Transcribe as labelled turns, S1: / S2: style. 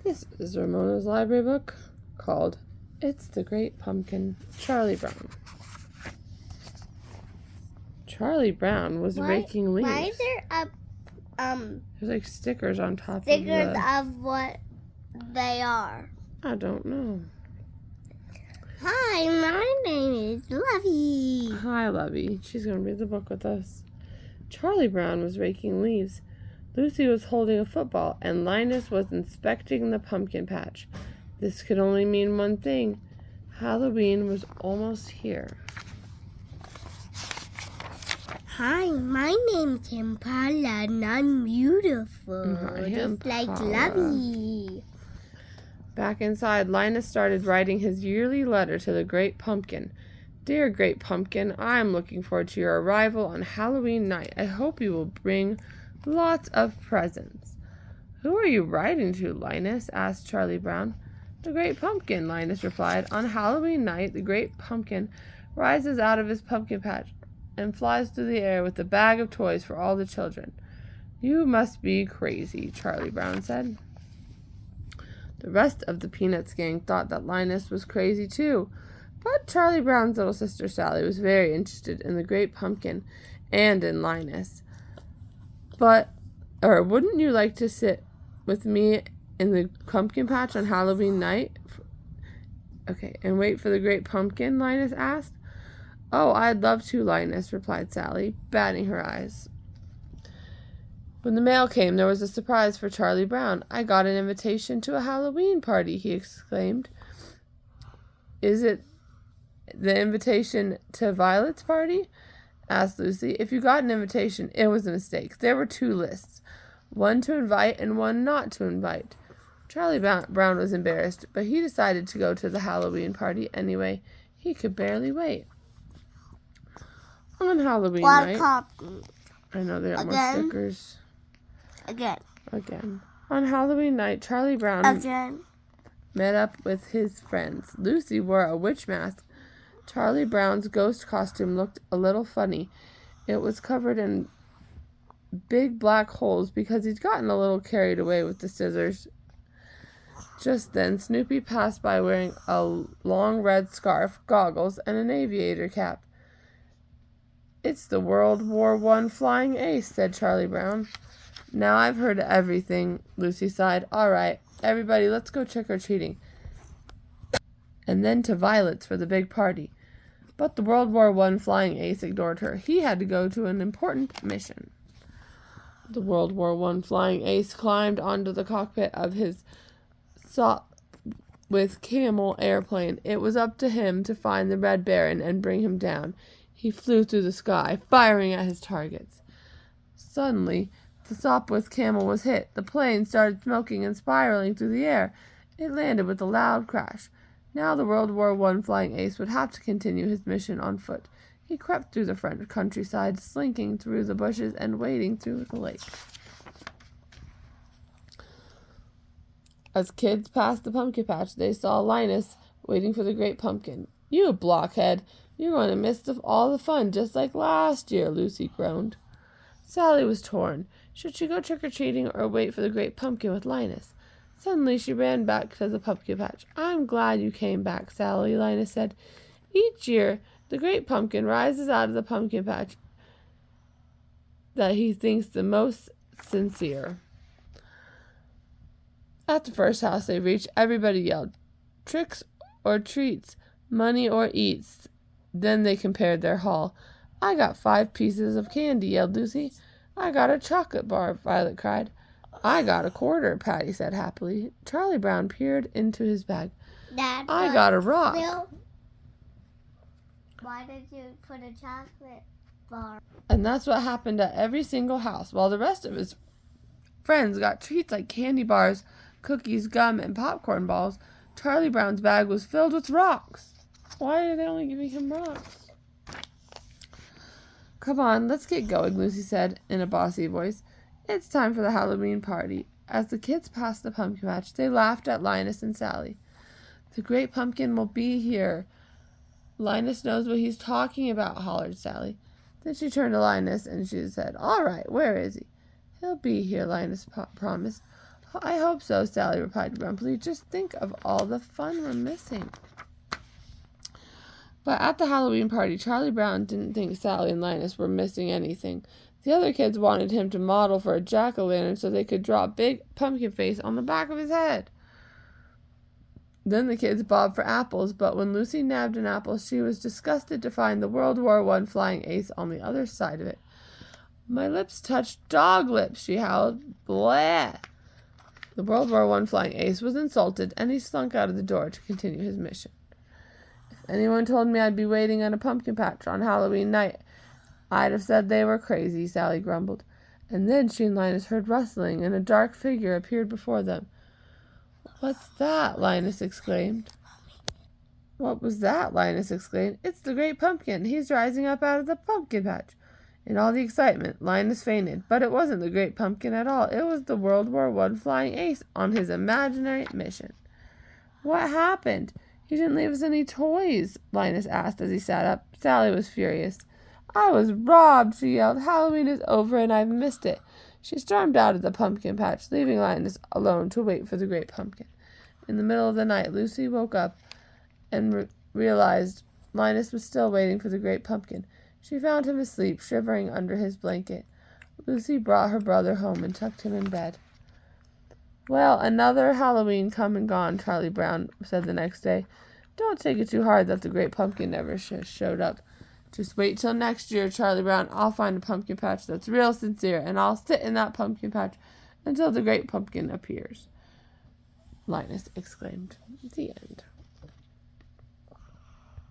S1: This is Ramona's library book called It's the Great Pumpkin, Charlie Brown. Charlie Brown was raking leaves.
S2: Why is there
S1: There's like stickers on top
S2: stickers of what they are?
S1: I don't know.
S2: Hi, my name is Lovey.
S1: Hi, Lovey. She's going to read the book with us. Charlie Brown was raking leaves. Lucy was holding a football, and Linus was inspecting the pumpkin patch. This could only mean one thing. Halloween was almost here.
S2: Hi, my name's Impala, and I'm beautiful.
S1: Hi,
S2: Just like
S1: Impala.
S2: Lovey.
S1: Back inside, Linus started writing his yearly letter to the Great Pumpkin. Dear Great Pumpkin, I am looking forward to your arrival on Halloween night. I hope you will bring lots of presents. Who are you writing to, Linus? Asked Charlie Brown. The Great Pumpkin, Linus replied. On Halloween night, the Great Pumpkin rises out of his pumpkin patch and flies through the air with a bag of toys for all the children. You must be crazy, Charlie Brown said. The rest of the Peanuts gang thought that Linus was crazy too, but Charlie Brown's little sister Sally was very interested in the Great Pumpkin and in Linus. Wouldn't you like to sit with me in the pumpkin patch on Halloween night? And wait for the Great Pumpkin? Linus asked. Oh, I'd love to, Linus, replied Sally, batting her eyes. When the mail came, there was a surprise for Charlie Brown. I got an invitation to a Halloween party, he exclaimed. Is it the invitation to Violet's party? Asked Lucy. If you got an invitation, it was a mistake. There were 2 lists, one to invite and one not to invite. Charlie Brown was embarrassed, but he decided to go to the Halloween party anyway. He could barely wait. On Halloween night... I know there are more stickers. Again. On Halloween night, Charlie Brown met up with his friends. Lucy wore a witch mask. Charlie Brown's ghost costume looked a little funny. It was covered in big black holes because he'd gotten a little carried away with the scissors. Just then, Snoopy passed by wearing a long red scarf, goggles, and an aviator cap. It's the World War I flying ace, said Charlie Brown. Now I've heard everything, Lucy sighed. All right, everybody, let's go trick-or-treating. And then to Violet's for the big party. But the World War I flying ace ignored her. He had to go to an important mission. The World War I flying ace climbed onto the cockpit of his with camel airplane. It was up to him to find the Red Baron and bring him down. He flew through the sky, firing at his targets. Suddenly, the Sopwith camel was hit. The plane started smoking and spiraling through the air. It landed with a loud crash. Now the World War I flying ace would have to continue his mission on foot. He crept through the French countryside, slinking through the bushes and wading through the lake. As kids passed the pumpkin patch, they saw Linus waiting for the Great Pumpkin. You blockhead! You're going to miss all the fun, just like last year, Lucy groaned. Sally was torn. Should she go trick-or-treating or wait for the Great Pumpkin with Linus? Suddenly she ran back to the pumpkin patch. I'm glad you came back, Sally, Linus said. Each year, the Great Pumpkin rises out of the pumpkin patch that he thinks the most sincere. At the first house they reached, everybody yelled, tricks or treats, money or eats. Then they compared their haul. I got 5 pieces of candy, yelled Lucy. I got a chocolate bar, Violet cried. I got a quarter, Patty said happily. Charlie Brown peered into his bag.
S2: Dad,
S1: I got a rock.
S2: Why did you put a chocolate bar?
S1: And that's what happened at every single house, while the rest of his friends got treats like candy bars, cookies, gum, and popcorn balls. Charlie Brown's bag was filled with rocks. Why are they only giving him rocks? Come on, let's get going, Lucy said in a bossy voice. It's time for the Halloween party. As the kids passed the pumpkin patch, they laughed at Linus and Sally. The Great Pumpkin will be here. Linus knows what he's talking about, hollered Sally. Then she turned to Linus and she said, All right, where is he? He'll be here, Linus promised. I hope so, Sally replied grumpily. Just think of all the fun we're missing. But at the Halloween party, Charlie Brown didn't think Sally and Linus were missing anything. The other kids wanted him to model for a jack-o'-lantern so they could draw a big pumpkin face on the back of his head. Then the kids bobbed for apples, but when Lucy nabbed an apple, she was disgusted to find the World War I flying ace on the other side of it. My lips touched dog lips, she howled. Blah! The World War I flying ace was insulted, and he slunk out of the door to continue his mission. If anyone told me I'd be waiting on a pumpkin patch on Halloween night, I'd have said they were crazy, Sally grumbled. And then she and Linus heard rustling, and a dark figure appeared before them. What's that? Linus exclaimed. What was that? Linus exclaimed. It's the great pumpkin. He's rising up out of the pumpkin patch. In all the excitement, Linus fainted, but it wasn't the great pumpkin at all. It was the World War I flying ace on his imaginary mission. What happened? He didn't leave us any toys, Linus asked as he sat up. Sally was furious. I was robbed, she yelled. Halloween is over and I've missed it. She stormed out of the pumpkin patch, leaving Linus alone to wait for the great pumpkin. In the middle of the night, Lucy woke up and realized Linus was still waiting for the great pumpkin. She found him asleep, shivering under his blanket. Lucy brought her brother home and tucked him in bed. Well, another Halloween come and gone, Charlie Brown said the next day. Don't take it too hard that the great pumpkin never showed up. Just wait till next year, Charlie Brown. I'll find a pumpkin patch that's real sincere, and I'll sit in that pumpkin patch until the great pumpkin appears. Linus exclaimed. The end.